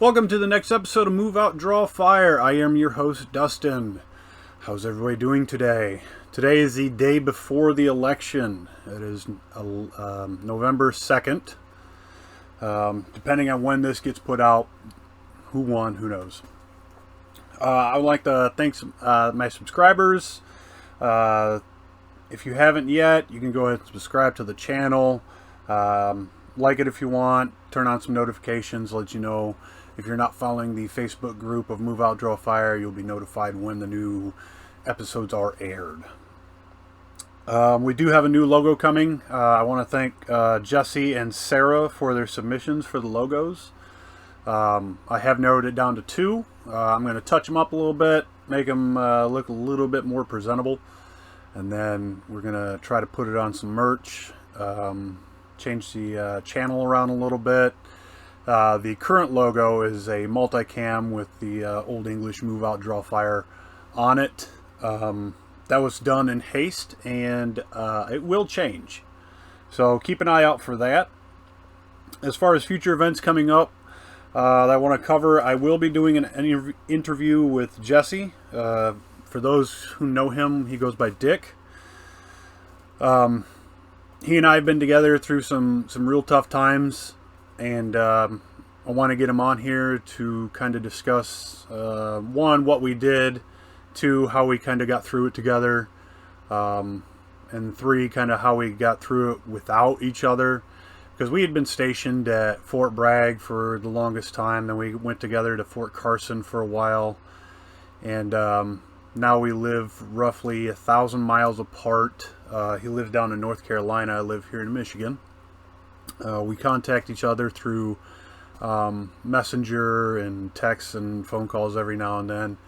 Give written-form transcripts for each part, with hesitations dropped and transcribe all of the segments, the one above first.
Welcome to the next episode of Move Out, Draw Fire. I am your host, Dustin. How's everybody doing today? Today is the day before the election. It is November 2nd. Depending on when this gets put out, who won, who knows. I would like to thank my subscribers. If you haven't yet, you can go ahead and subscribe to the channel. Like it if you want. Turn on some notifications, let you know. If you're not following the Facebook group of Move Out, Draw Fire, you'll be notified when the new episodes are aired. We do have a new logo coming. I want to thank Jesse and Sarah for their submissions for the logos. I have narrowed it down to 2. I'm going to touch them up a little bit, make them look a little bit more presentable. And then we're going to try to put it on some merch, change the channel around a little bit. The current logo is a multicam with the Old English Move Out, Draw Fire on it. That was done in haste, and it will change. So keep an eye out for that. As far as future events coming up that I want to cover, I will be doing an interview with Jesse. For those who know him, he goes by Dick. He and I have been together through some real tough times. And I want to get him on here to kind of discuss, 1, what we did, 2, how we kind of got through it together, and 3, kind of how we got through it without each other. Because we had been stationed at Fort Bragg for the longest time, then we went together to Fort Carson for a while, and now we live roughly 1,000 miles apart. He lives down in North Carolina, I live here in Michigan. We contact each other through Messenger and texts and phone calls every now and then.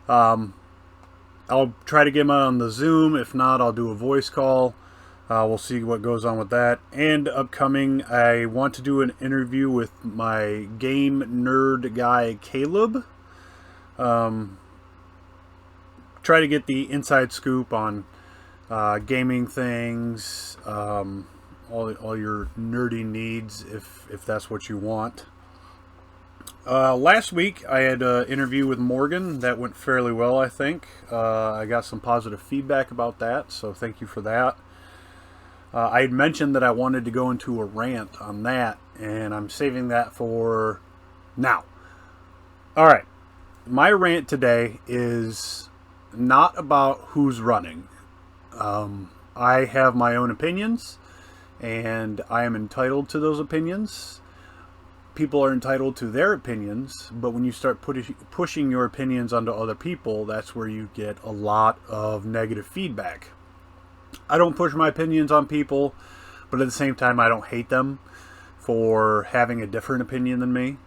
I'll try to get him on the Zoom. If not, I'll do a voice call. We'll see what goes on with that. And upcoming, I want to do an interview with my game nerd guy, Caleb. Try to get the inside scoop on gaming things, all your nerdy needs, if that's what you want. Last week I had an interview with Morgan that went fairly well, I think. I got some positive feedback about that, so thank you for that. I had mentioned that I wanted to go into a rant on that, and I'm saving that for now. Alright, my rant today is not about who's running. I have my own opinions, and I am entitled to those opinions. People are entitled to their opinions, but when you start pushing your opinions onto other people, that's where you get a lot of negative feedback. I don't push my opinions on people, but at the same time, I don't hate them for having a different opinion than me.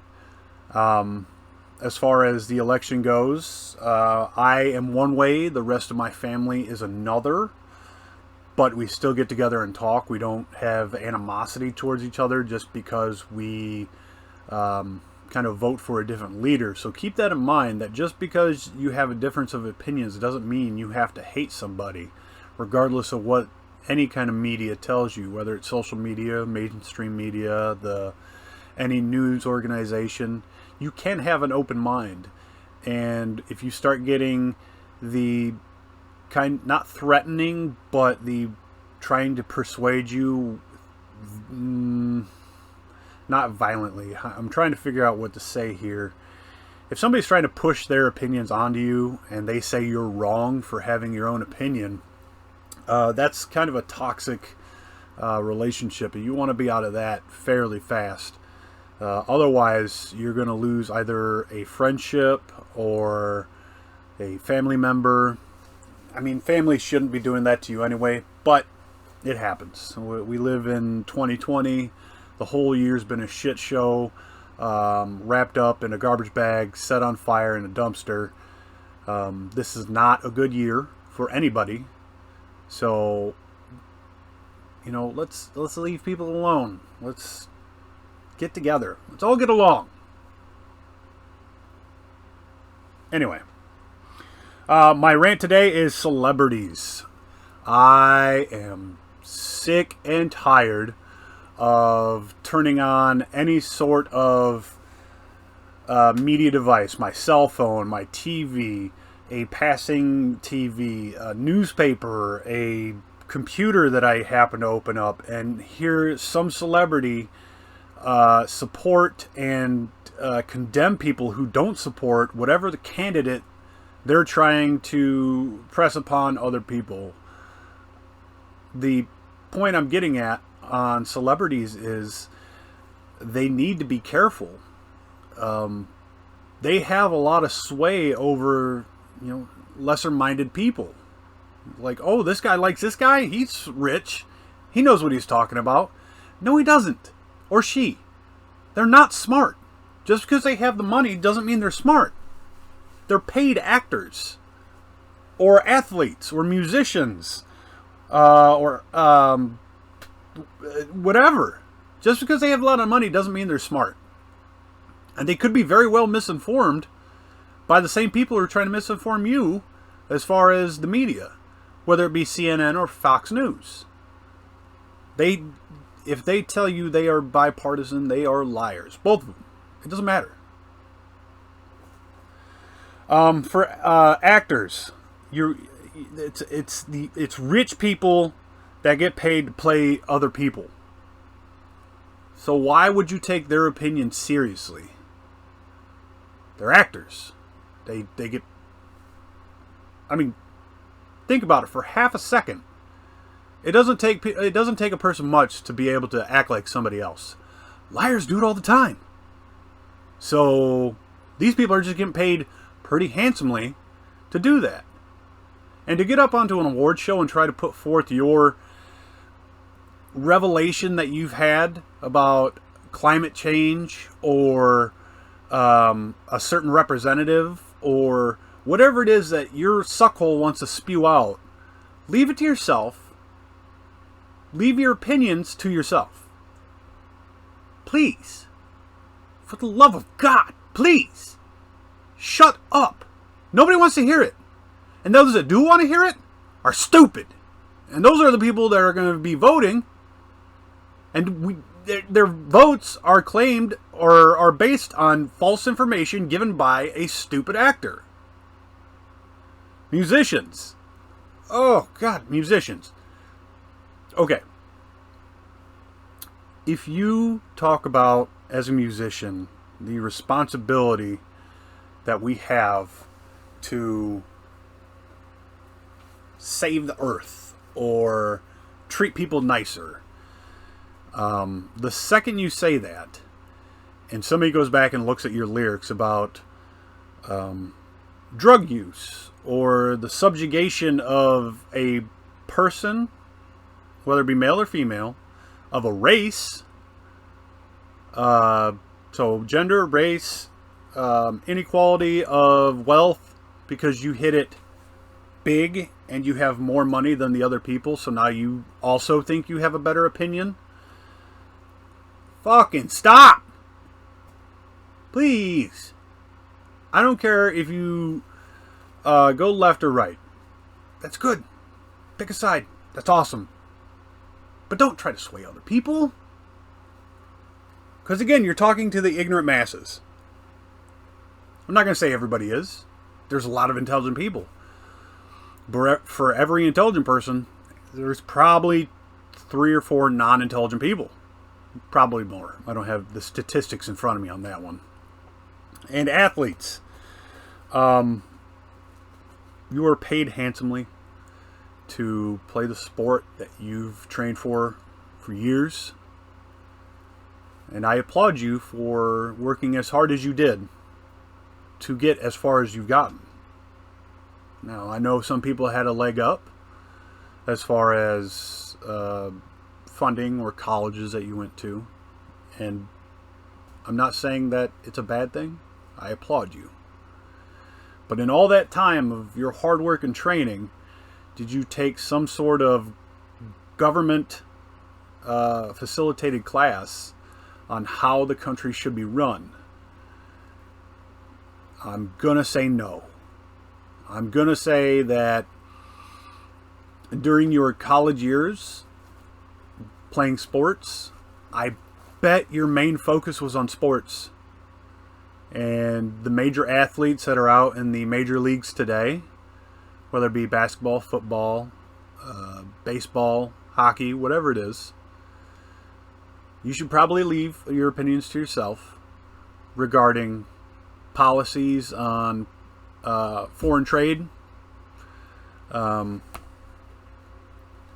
As far as the election goes, I am one way, the rest of my family is another. But we still get together and talk. We don't have animosity towards each other just because we kind of vote for a different leader. So keep that in mind, that just because you have a difference of opinions doesn't mean you have to hate somebody, regardless of what any kind of media tells you, whether it's social media, mainstream media, any news organization. You can have an open mind. And if you start getting the not threatening, but the trying to persuade you, not violently. I'm trying to figure out what to say here. If somebody's trying to push their opinions onto you and they say you're wrong for having your own opinion, that's kind of a toxic relationship, and you want to be out of that fairly fast. Otherwise, you're going to lose either a friendship or a family member. I mean, family shouldn't be doing that to you anyway, but it happens. We live in 2020. The whole year's been a shit show, wrapped up in a garbage bag, set on fire in a dumpster. This is not a good year for anybody. So, let's leave people alone. Let's get together. Let's all get along. Anyway. My rant today is celebrities. I am sick and tired of turning on any sort of media device, my cell phone, my TV, a passing TV, a newspaper, a computer that I happen to open up and hear some celebrity support and condemn people who don't support whatever the candidate they're trying to press upon other people. The point I'm getting at on celebrities is they need to be careful. They have a lot of sway over, lesser-minded people. Like, oh, this guy likes this guy. He's rich. He knows what he's talking about. No, he doesn't. Or she. They're not smart. Just because they have the money doesn't mean they're smart. They're paid actors. Or athletes. Or musicians. Or whatever. Just because they have a lot of money doesn't mean they're smart. And they could be very well misinformed by the same people who are trying to misinform you as far as the media. Whether it be CNN or Fox News. If they tell you they are bipartisan, they are liars. Both of them. It doesn't matter. For actors, it's rich people that get paid to play other people. So why would you take their opinion seriously? They're actors. They get. I mean, think about it for half a second. It doesn't take a person much to be able to act like somebody else. Liars do it all the time. So these people are just getting paid pretty handsomely to do that. And to get up onto an award show and try to put forth your revelation that you've had about climate change or a certain representative or whatever it is that your suckhole wants to spew out, leave it to yourself. Leave your opinions to yourself. Please. For the love of God, please. Shut up. Nobody wants to hear it. And those that do want to hear it are stupid. And those are the people that are going to be voting. And their votes are claimed or are based on false information given by a stupid actor. Musicians. Oh, God, musicians. Okay. If you talk about, as a musician, the responsibility that we have to save the earth or treat people nicer, the second you say that, and somebody goes back and looks at your lyrics about drug use or the subjugation of a person, whether it be male or female, of a race, so gender, race, inequality of wealth because you hit it big and you have more money than the other people, so now you also think you have a better opinion. Fucking stop! Please. I don't care if you go left or right. That's good. Pick a side. That's awesome. But don't try to sway other people. Because again, you're talking to the ignorant masses. I'm not going to say everybody is. There's a lot of intelligent people. But for every intelligent person, there's probably 3 or 4 non-intelligent people. Probably more. I don't have the statistics in front of me on that one. And athletes. You are paid handsomely to play the sport that you've trained for years. And I applaud you for working as hard as you did to get as far as you've gotten. Now, I know some people had a leg up as far as funding or colleges that you went to. And I'm not saying that it's a bad thing. I applaud you. But in all that time of your hard work and training, did you take some sort of government facilitated class on how the country should be run? I'm going to say no. I'm going to say that during your college years playing sports, I bet your main focus was on sports. And the major athletes that are out in the major leagues today, whether it be basketball, football, baseball, hockey, whatever it is, you should probably leave your opinions to yourself regarding policies on foreign trade.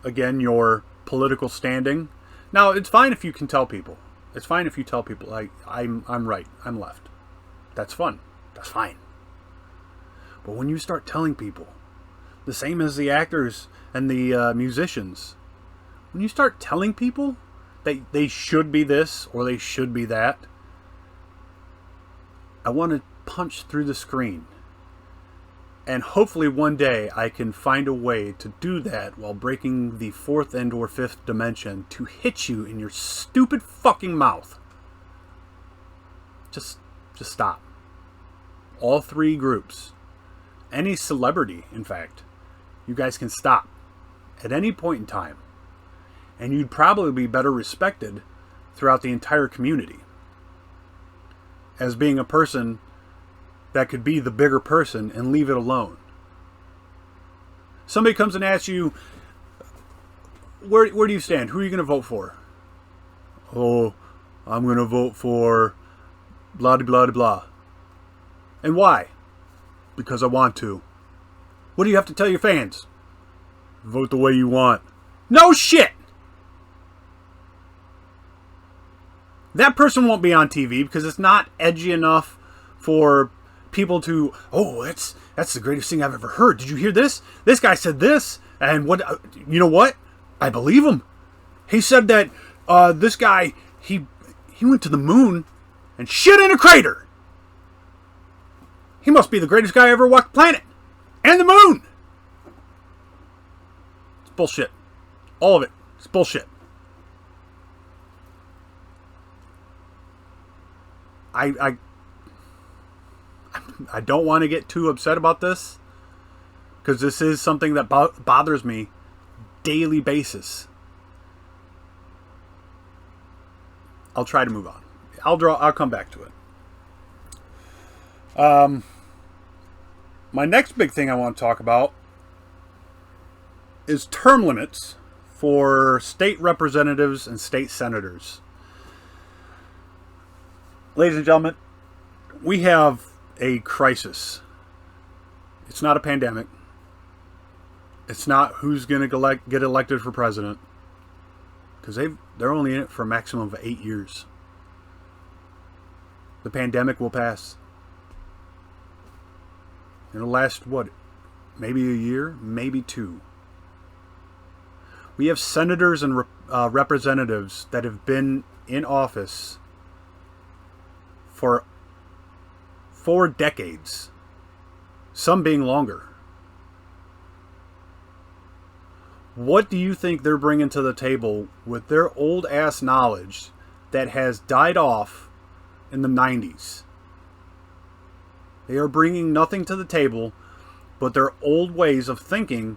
Again, your political standing. Now, it's fine if you can tell people. It's fine if you tell people, like, I'm right, I'm left. That's fun. That's fine. But when you start telling people, the same as the actors and the musicians, when you start telling people that they should be this or they should be that, I want to punch through the screen. And hopefully one day I can find a way to do that while breaking the fourth and or fifth dimension to hit you in your stupid fucking mouth. Just stop. All three groups. Any celebrity, in fact. You guys can stop. At any point in time. And you'd probably be better respected throughout the entire community. As being a person that could be the bigger person and leave it alone. Somebody comes and asks you, where do you stand? Who are you going to vote for? Oh, I'm going to vote for blah, blah, blah, blah. And why? Because I want to. What do you have to tell your fans? Vote the way you want. No shit! That person won't be on TV because it's not edgy enough for people to, oh, that's the greatest thing I've ever heard. Did you hear this? This guy said this, and what? You know what? I believe him. He said that this guy he went to the moon and shit in a crater. He must be the greatest guy ever walked the planet and the moon. It's bullshit. All of it. It's bullshit. I don't want to get too upset about this because this is something that bothers me daily basis. I'll try to move on. I'll come back to it. My next big thing I want to talk about is term limits for state representatives and state senators. Ladies and gentlemen, we have a crisis. It's not a pandemic. It's not who's going to get elected for president. Because they're only in it for a maximum of 8 years. The pandemic will pass. It'll last, what? Maybe a year? Maybe 2. We have senators and representatives that have been in office for 4 decades. Some being longer. What do you think they're bringing to the table with their old ass knowledge that has died off in the 90s? They are bringing nothing to the table but their old ways of thinking,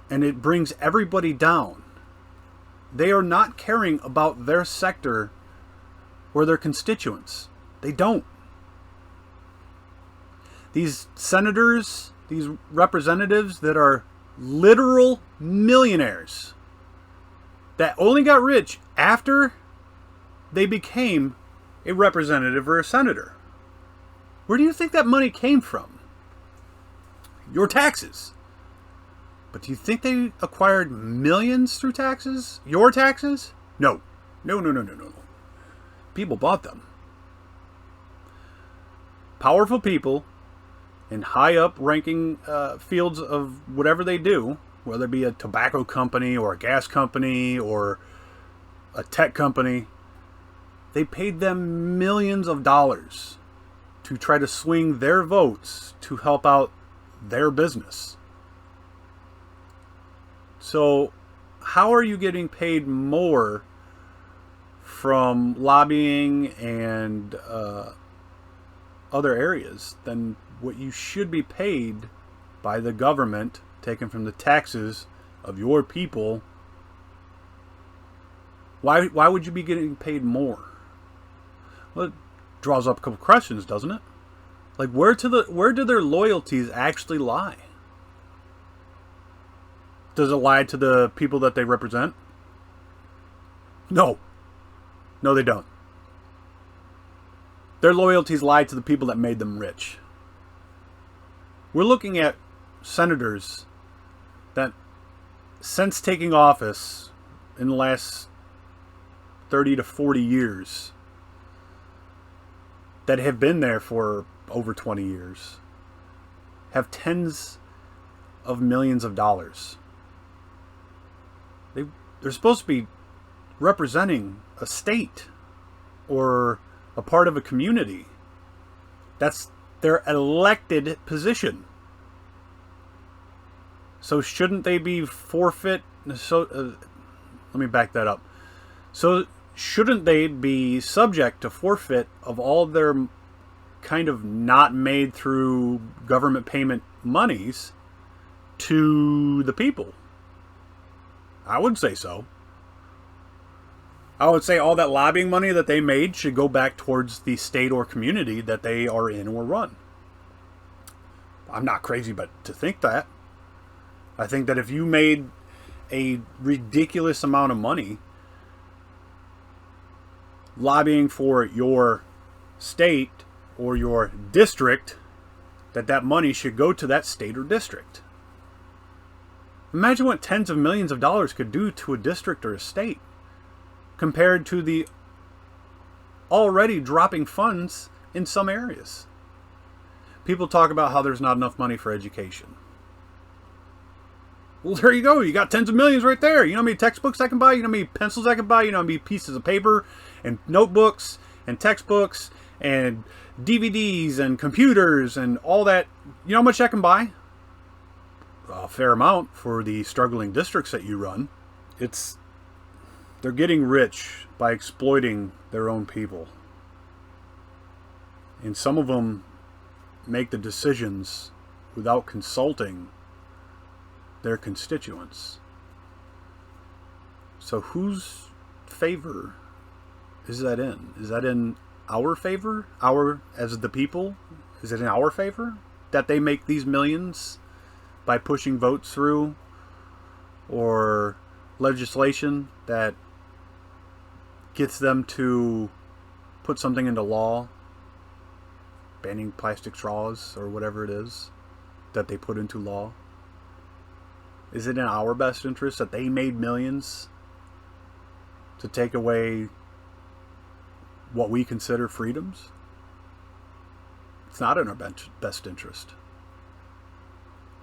and it brings everybody down. They are not caring about their sector or their constituents. They don't. These senators, these representatives that are literal millionaires that only got rich after they became a representative or a senator. Where do you think that money came from? Your taxes. But do you think they acquired millions through taxes? Your taxes? No. No. People bought them. Powerful people in high up ranking fields of whatever they do, whether it be a tobacco company or a gas company or a tech company, they paid them millions of dollars to try to swing their votes to help out their business. So how are you getting paid more from lobbying and other areas than what you should be paid by the government, taken from the taxes of your people? Why would you be getting paid more? Well, it draws up a couple questions, doesn't it? Like, where do their loyalties actually lie? Does it lie to the people that they represent? No. No, they don't. Their loyalties lie to the people that made them rich. We're looking at senators that, since taking office in the last 30 to 40 years, that have been there for over 20 years, have tens of millions of dollars. They're supposed to be representing a state or a part of a community. That's their elected position. So shouldn't they be forfeit? Let me back that up. So shouldn't they be subject to forfeit of all their kind of not made through government payment monies to the people? I would say so. I would say all that lobbying money that they made should go back towards the state or community that they are in or run. I'm not crazy but to think that. I think that if you made a ridiculous amount of money lobbying for your state or your district, that money should go to that state or district. Imagine what tens of millions of dollars could do to a district or a state compared to the already dropping funds in some areas. People talk about how there's not enough money for education. Well, there you go. You got tens of millions right there. You know how many textbooks I can buy? You know how many pencils I can buy? You know how many pieces of paper and notebooks and textbooks and DVDs and computers and all that? You know how much I can buy? A fair amount for the struggling districts that you run. They're getting rich by exploiting their own people. And some of them make the decisions without consulting their constituents. So whose favor is that in? Is that in our favor? As the people? Is it in our favor that they make these millions by pushing votes through or legislation that gets them to put something into law, banning plastic straws or whatever it is that they put into law? Is it in our best interest that they made millions to take away what we consider freedoms? It's not in our best interest.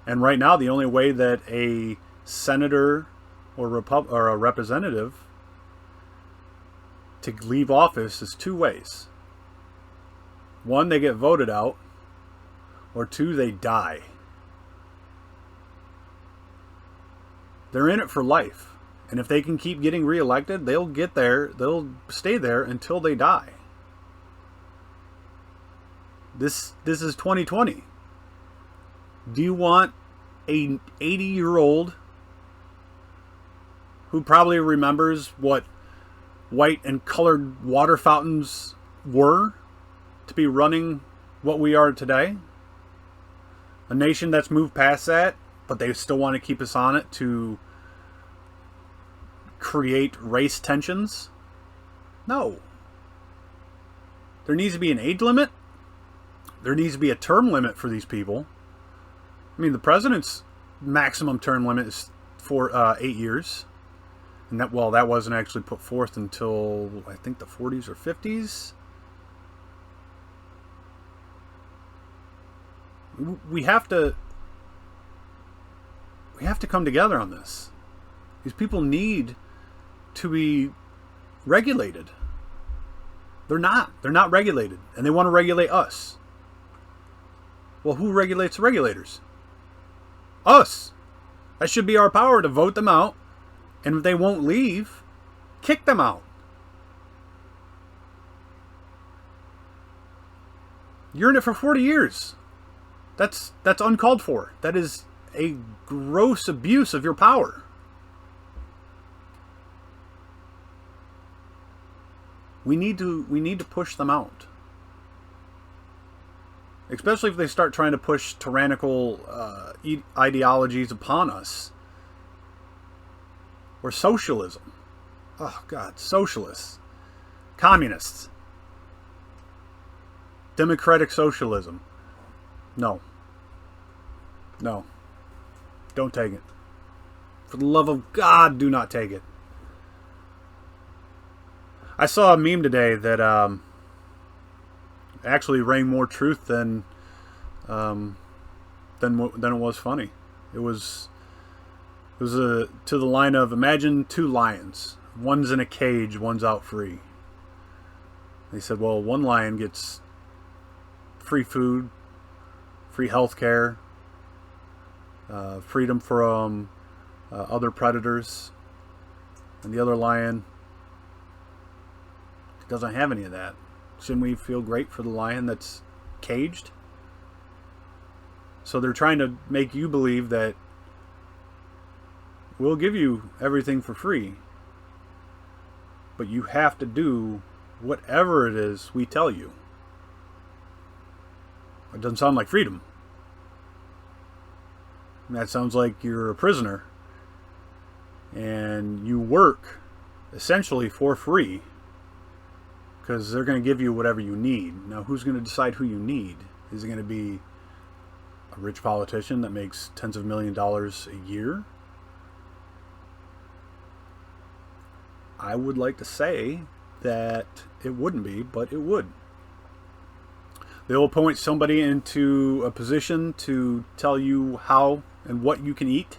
And right now, the only way that a senator or a representative to leave office is two ways. One, they get voted out, or two, they die. They're in it for life. And if they can keep getting reelected, they'll stay there until they die. This is 2020. Do you want a 80-year-old who probably remembers what white and colored water fountains were to be running what we are today? A nation that's moved past that, but they still want to keep us on it to create race tensions? No. There needs to be an age limit. There needs to be a term limit for these people. I mean, the president's maximum term limit is for 8 years. And that wasn't actually put forth until, I think, the 40s or 50s. We have to come together on this. These people need to be regulated. They're not regulated, and they want to regulate us. Well, who regulates the regulators? Us. That should be our power to vote them out, and if they won't leave, kick them out. You're in it for 40 years. That's uncalled for. That is a gross abuse of your power. We need to push them out. Especially if they start trying to push tyrannical ideologies upon us. Or socialism. Oh, God. Socialists. Communists. Democratic socialism. No. No. Don't take it. For the love of God, do not take it. I saw a meme today that actually rang more truth than it was funny. It was to the line of, imagine two lions. One's in a cage, one's out free. They said, well, one lion gets free food, free health care, freedom from other predators, and the other lion doesn't have any of that. Shouldn't we feel great for the lion that's caged? So they're trying to make you believe that we'll give you everything for free, but you have to do whatever it is we tell you. It doesn't sound like freedom. That sounds like you're a prisoner and you work essentially for free because they're going to give you whatever you need. Now, who's going to decide who you need? Is it going to be a rich politician that makes tens of millions of dollars a year? I would like to say that it wouldn't be, but it would. They'll appoint somebody into a position to tell you how and what you can eat,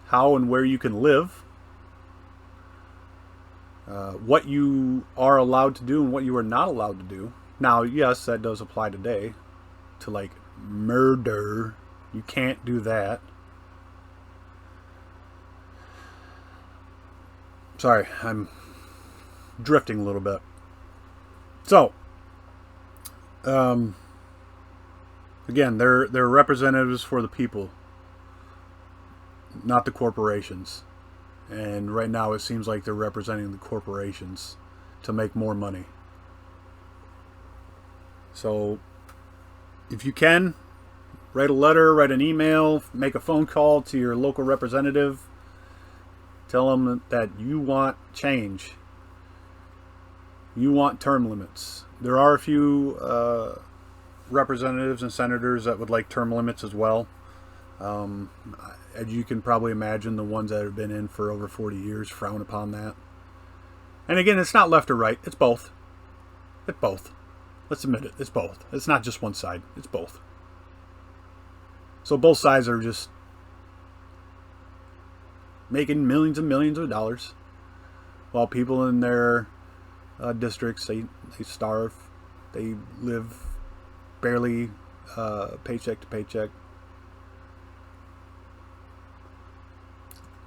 how and where you can live, what you are allowed to do and what you are not allowed to do. Now, yes, that does apply today to like murder. You can't do that. Sorry, I'm drifting a little bit. So, again, they're representatives for the people, not the corporations. And right now it seems like they're representing the corporations to make more money. So, if you can, write a letter, write an email, make a phone call to your local representative. Tell them that you want change. You want term limits. There are a few representatives and senators that would like term limits as well. As you can probably imagine, the ones that have been in for over 40 years frown upon that. And again, it's not left or right. It's both. It's both. Let's admit it. It's both. It's not just one side. It's both. So both sides are just making millions and millions of dollars, while people in their districts, they starve. They live barely paycheck to paycheck.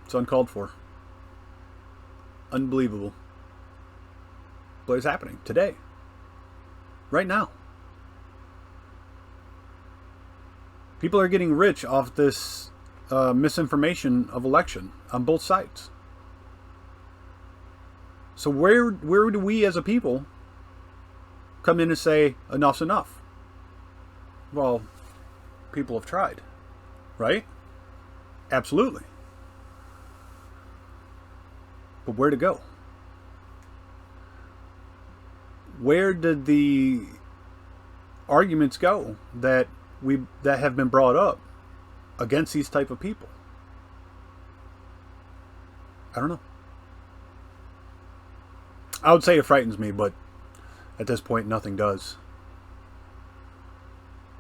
It's uncalled for. Unbelievable. But it's happening today. Right now. People are getting rich off this misinformation of election on both sides. So where do we as a people come in and say enough's enough? Well, people have tried, right? Absolutely. But where to go? Where did the arguments go that have been brought up against these type of people? I don't know. I would say it frightens me, but at this point, nothing does.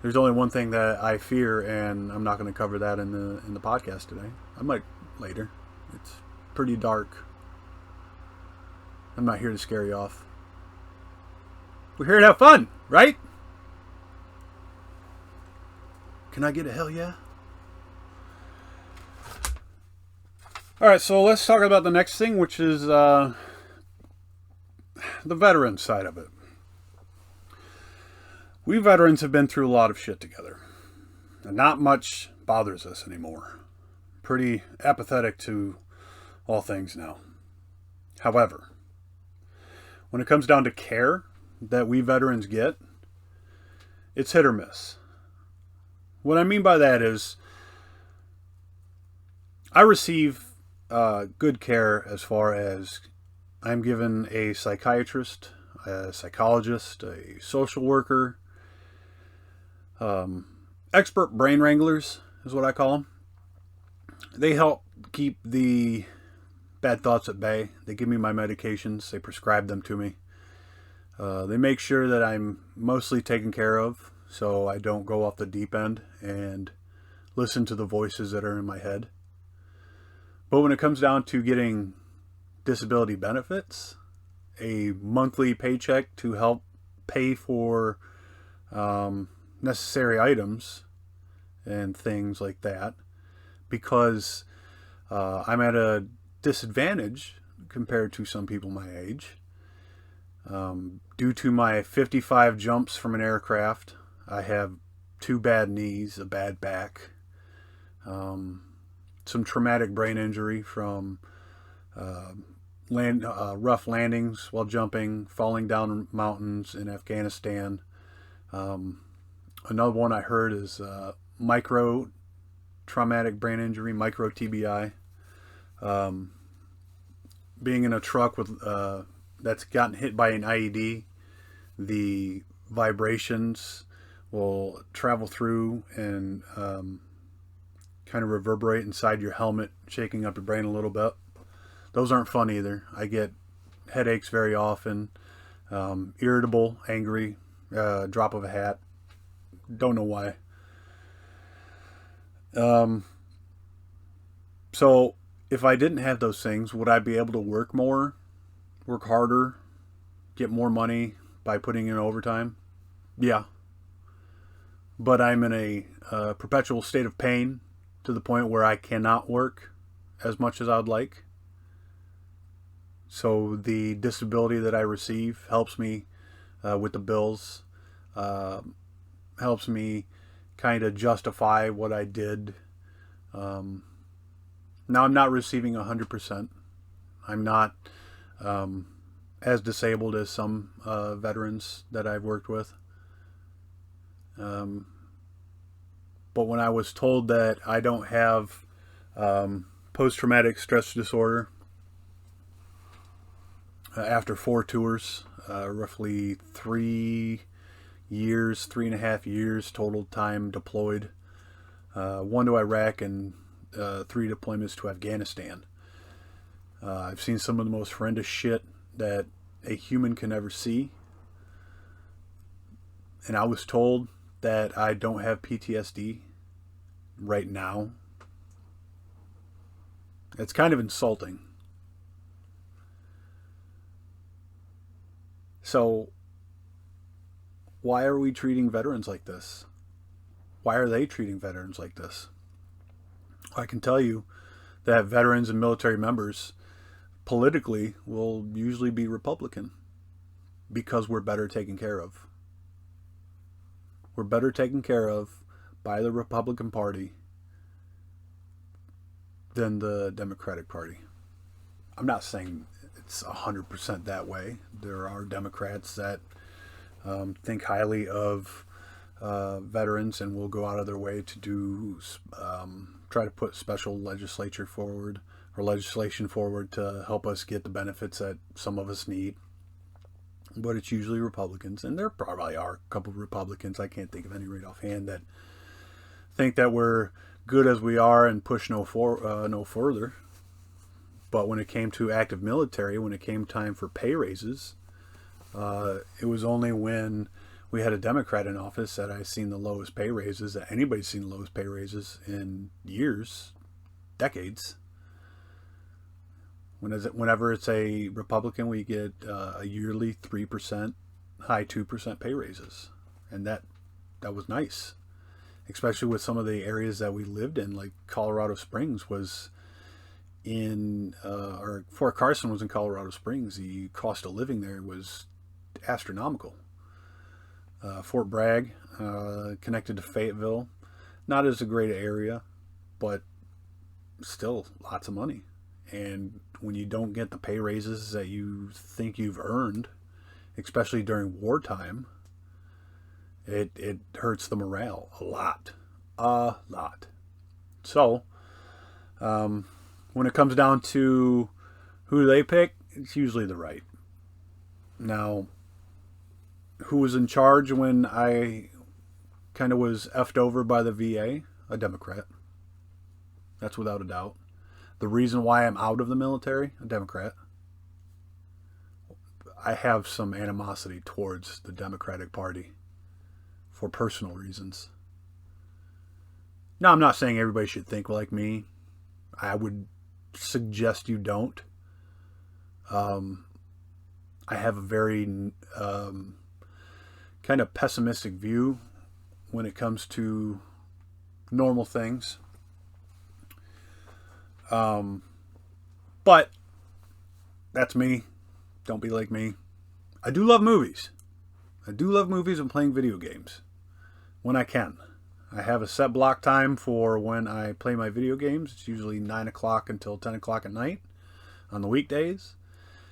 There's only one thing that I fear, and I'm not going to cover that in the podcast today. I might later. It's pretty dark. I'm not here to scare you off. We're here to have fun, right? Can I get a hell yeah? Alright, so let's talk about the next thing, which is the veteran side of it. We veterans have been through a lot of shit together. And not much bothers us anymore. Pretty apathetic to all things now. However, when it comes down to care that we veterans get, it's hit or miss. What I mean by that is I receive good care as far as I'm given a psychiatrist, a psychologist, a social worker, expert brain wranglers is what I call them. They help keep the bad thoughts at bay. They give me my medications. They prescribe them to me. They make sure that I'm mostly taken care of so I don't go off the deep end and listen to the voices that are in my head. But when it comes down to getting disability benefits, a monthly paycheck to help pay for necessary items and things like that, because I'm at a disadvantage compared to some people my age. Due to my 55 jumps from an aircraft, I have 2 bad knees, a bad back, some traumatic brain injury from rough landings while jumping, falling down mountains in Afghanistan. Another one I heard is micro traumatic brain injury, micro TBI. Being in a truck with that's gotten hit by an IED, the vibrations will travel through and kind of reverberate inside your helmet, shaking up your brain a little bit. Those aren't fun either. I get headaches very often, irritable, angry, drop of a hat. Don't know why. So if I didn't have those things, would I be able to work more, work harder, get more money by putting in overtime? Yeah. But I'm in a perpetual state of pain to the point where I cannot work as much as I'd like. So the disability that I receive helps me with the bills, helps me kind of justify what I did. Now I'm not receiving 100%. I'm not as disabled as some veterans that I've worked with. But when I was told that I don't have post-traumatic stress disorder after 4 tours, roughly 3.5 years total time deployed, 1 to Iraq and 3 deployments to Afghanistan. I've seen some of the most horrendous shit that a human can ever see. And I was told that I don't have PTSD right now. It's kind of insulting. So, why are we treating veterans like this? Why are they treating veterans like this? I can tell you that veterans and military members politically will usually be Republican because we're better taken care of. We're better taken care of by the Republican Party than the Democratic Party. I'm not saying it's 100% that way. There are Democrats that think highly of veterans and will go out of their way to do try to put special legislation forward to help us get the benefits that some of us need. But it's usually Republicans, and there probably are a couple of Republicans, I can't think of any right offhand, that think that we're good as we are and push no further. But when it came to active military, when it came time for pay raises, it was only when we had a Democrat in office that I seen the lowest pay raises, that anybody's seen the lowest pay raises in years, decades. Whenever it's a Republican, we get a yearly 3%, high 2% pay raises. And that was nice. Especially with some of the areas that we lived in, like Colorado Springs was or Fort Carson was in Colorado Springs. The cost of living there was astronomical. Fort Bragg, connected to Fayetteville, not as a great area, but still lots of money. And when you don't get the pay raises that you think you've earned, especially during wartime, it hurts the morale a lot. A lot. So, when it comes down to who they pick, it's usually the right. Now, who was in charge when I kind of was effed over by the VA? A Democrat. That's without a doubt. The reason why I'm out of the military? A Democrat. I have some animosity towards the Democratic Party for personal reasons. Now, I'm not saying everybody should think like me. I would suggest you don't. I have a very kind of pessimistic view when it comes to normal things. But that's me. Don't be like me. I do love movies. I do love movies and playing video games when I can. I have a set block time for when I play my video games. It's usually 9 o'clock until 10 o'clock at night on the weekdays.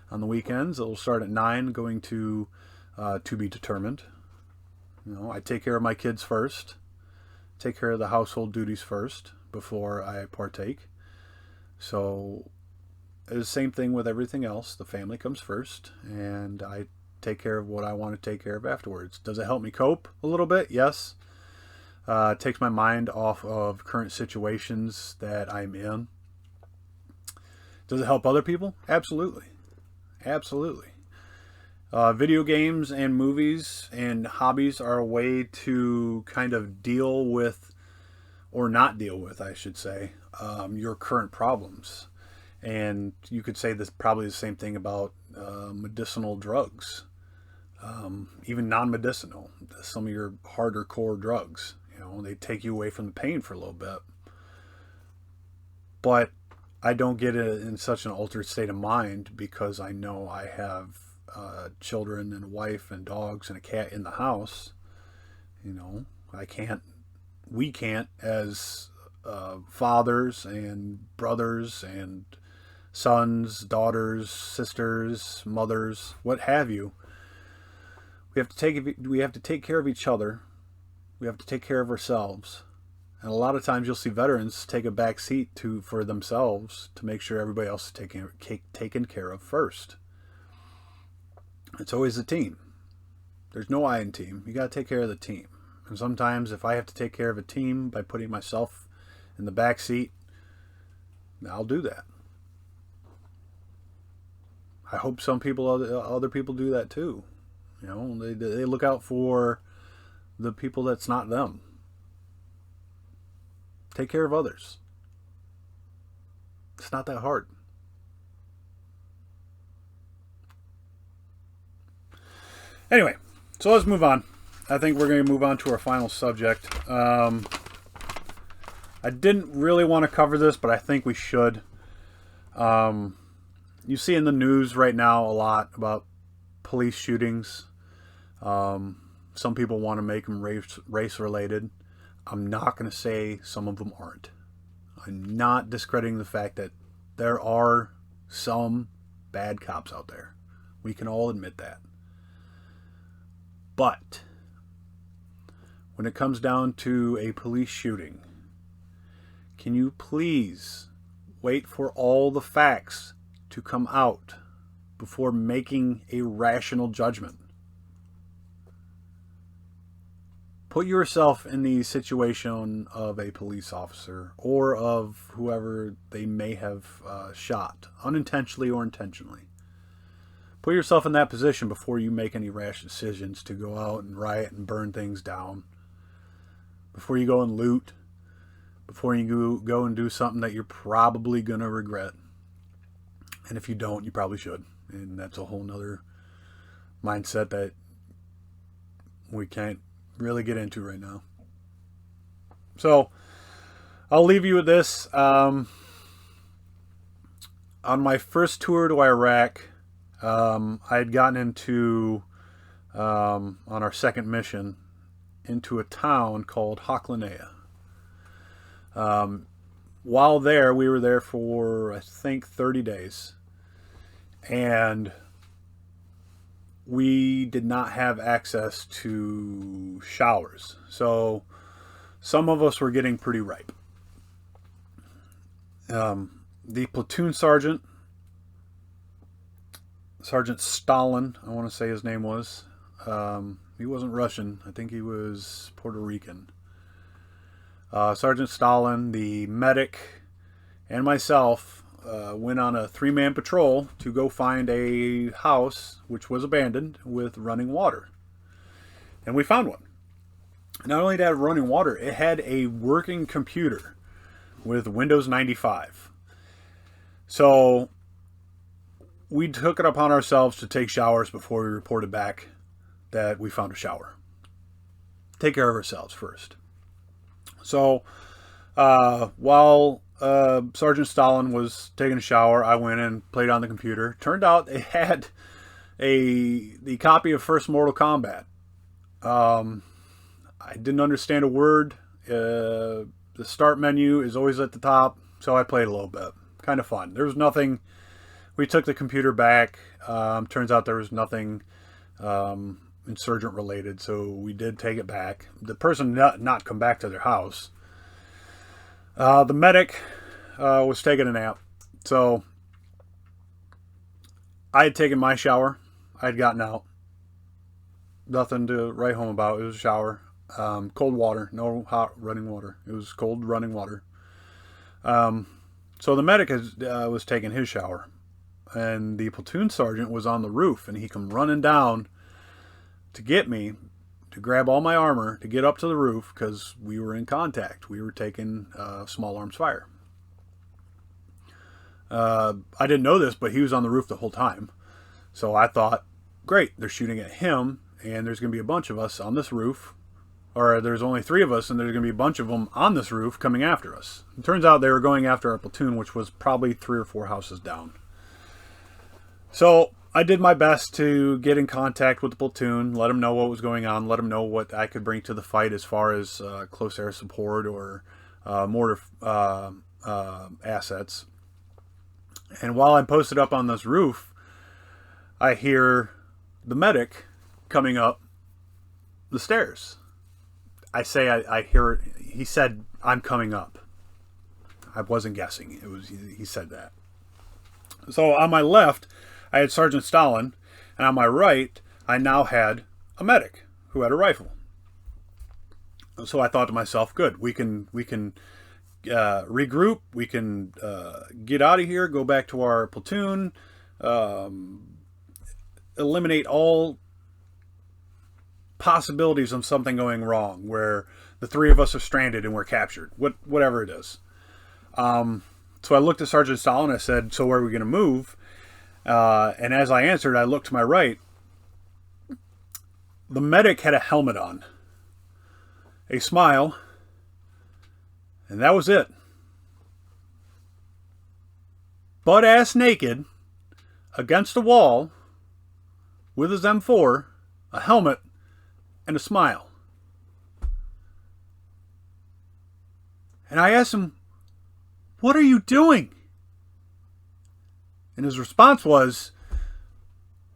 On the weekends, it'll start at 9, going to be determined. You know, I take care of my kids first. Take care of the household duties first before I partake. So, it's the same thing with everything else. The family comes first, and I take care of what I want to take care of afterwards. Does it help me cope a little bit? Yes. It takes my mind off of current situations that I'm in. Does it help other people? Absolutely. Absolutely. Video games and movies and hobbies are a way to kind of deal with, or not deal with, I should say, your current problems. And you could say this probably the same thing about medicinal drugs, even non-medicinal. Some of your harder core drugs, you know, they take you away from the pain for a little bit. But I don't get it in such an altered state of mind because I know I have children and a wife and dogs and a cat in the house. You know, we can't as fathers and brothers and sons, daughters, sisters, mothers, what have you. We have to take care of each other. We have to take care of ourselves. And a lot of times you'll see veterans take a back seat for themselves to make sure everybody else is taken care of first. It's always a team. There's no I in team. You got to take care of the team. And sometimes if I have to take care of a team by putting myself in the back seat, I'll do that. I hope other people do that too. You know, they look out for the people that's not them. Take care of others. It's not that hard. Anyway, so let's move on. I think we're going to move on to our final subject. I didn't really want to cover this, but I think we should. You see in the news right now a lot about police shootings. Some people want to make them race-related. I'm not going to say some of them aren't. I'm not discrediting the fact that there are some bad cops out there. We can all admit that. But when it comes down to a police shooting, can you please wait for all the facts to come out before making a rational judgment? Put yourself in the situation of a police officer or of whoever they may have shot, unintentionally or intentionally. Put yourself in that position before you make any rash decisions to go out and riot and burn things down. Before you go and loot. Before you go and do something that you're probably going to regret. And if you don't, you probably should. And that's a whole nother mindset that we can't really get into right now. So, I'll leave you with this. On my first tour to Iraq, I had gotten into, on our second mission, into a town called Haklanea. While there, we were there for, I think, 30 days. And we did not have access to showers. So some of us were getting pretty ripe. The platoon sergeant, Sergeant Stalin, I want to say his name was. He wasn't Russian. I think he was Puerto Rican. Sergeant Stalin, the medic, and myself went on a 3-man patrol to go find a house which was abandoned with running water. And we found one. Not only did it have running water, it had a working computer with Windows 95. So we took it upon ourselves to take showers before we reported back that we found a shower. Take care of ourselves first. So while Sergeant Stalin was taking a shower, I went and played on the computer. Turned out it had the copy of First Mortal Kombat. I didn't understand a word. The start menu is always at the top, so I played a little bit. Kind of fun. There was nothing. We took the computer back. Turns out there was nothing insurgent related, so we did take it back. The person not come back to their house. The medic was taking a nap, so I had taken my shower. I had gotten out. Nothing to write home about. It was a shower. Cold water, no hot running water. It was cold running water. So the medic was taking his shower, and the platoon sergeant was on the roof, and he come running down to get me, to grab all my armor, to get up to the roof, because we were in contact. We were taking small arms fire. I didn't know this, but he was on the roof the whole time. So I thought, great, they're shooting at him, and there's going to be a bunch of us on this roof. Or there's only 3 of us, and there's going to be a bunch of them on this roof coming after us. It turns out they were going after our platoon, which was probably 3 or 4 houses down. So I did my best to get in contact with the platoon, let them know what was going on, let them know what I could bring to the fight as far as close air support or mortar assets. And while I'm posted up on this roof, I hear the medic coming up the stairs. I say I hear it. He said, "I'm coming up." I wasn't guessing. He said that. So on my left, I had Sergeant Stalin, and on my right, I now had a medic who had a rifle. So I thought to myself, good, we can regroup, we can get out of here, go back to our platoon, eliminate all possibilities of something going wrong, where the 3 of us are stranded and we're captured, whatever it is. So I looked at Sergeant Stalin, I said, so where are we going to move? And as I answered, I looked to my right. The medic had a helmet on, a smile, and that was it. Butt-ass naked, against a wall, with his M4, a helmet, and a smile. And I asked him, "What are you doing?" And his response was,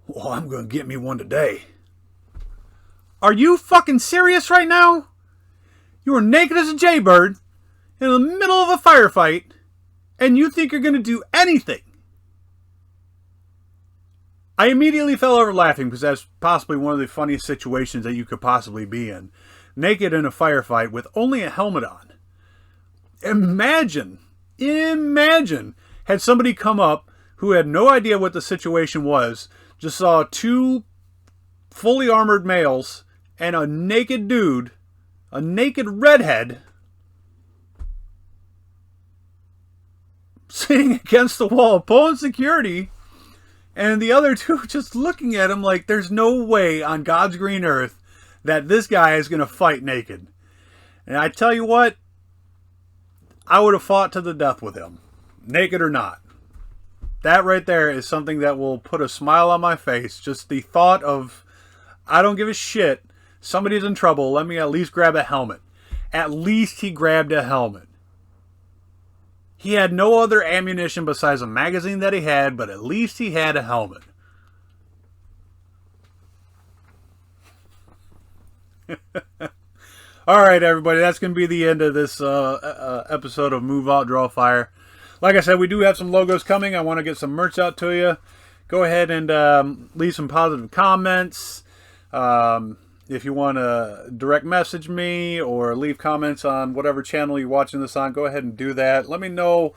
"Well, I'm going to get me one today." Are you fucking serious right now? You are naked as a jaybird in the middle of a firefight, and you think you're going to do anything? I immediately fell over laughing, because that's possibly one of the funniest situations that you could possibly be in. Naked in a firefight with only a helmet on. Imagine had somebody come up who had no idea what the situation was, just saw 2 fully armored males and a naked dude, a naked redhead, sitting against the wall, pulling security, and the other 2 just looking at him like there's no way on God's green earth that this guy is going to fight naked. And I tell you what, I would have fought to the death with him, naked or not. That right there is something that will put a smile on my face. Just the thought of, I don't give a shit, somebody's in trouble, let me at least grab a helmet. At least he grabbed a helmet. He had no other ammunition besides a magazine that he had, but at least he had a helmet. All right, everybody, that's going to be the end of this episode of Move Out, Draw Fire. Like I said, we do have some logos coming. I want to get some merch out to you. Go ahead and leave some positive comments. If you want to direct message me or leave comments on whatever channel you're watching this on, go ahead and do that. Let me know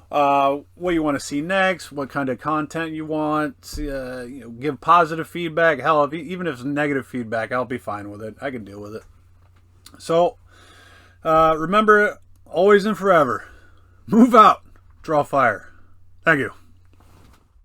what you want to see next, what kind of content you want. Give positive feedback. Hell, even if it's negative feedback, I'll be fine with it. I can deal with it. So, remember, always and forever, move out, draw fire. Thank you.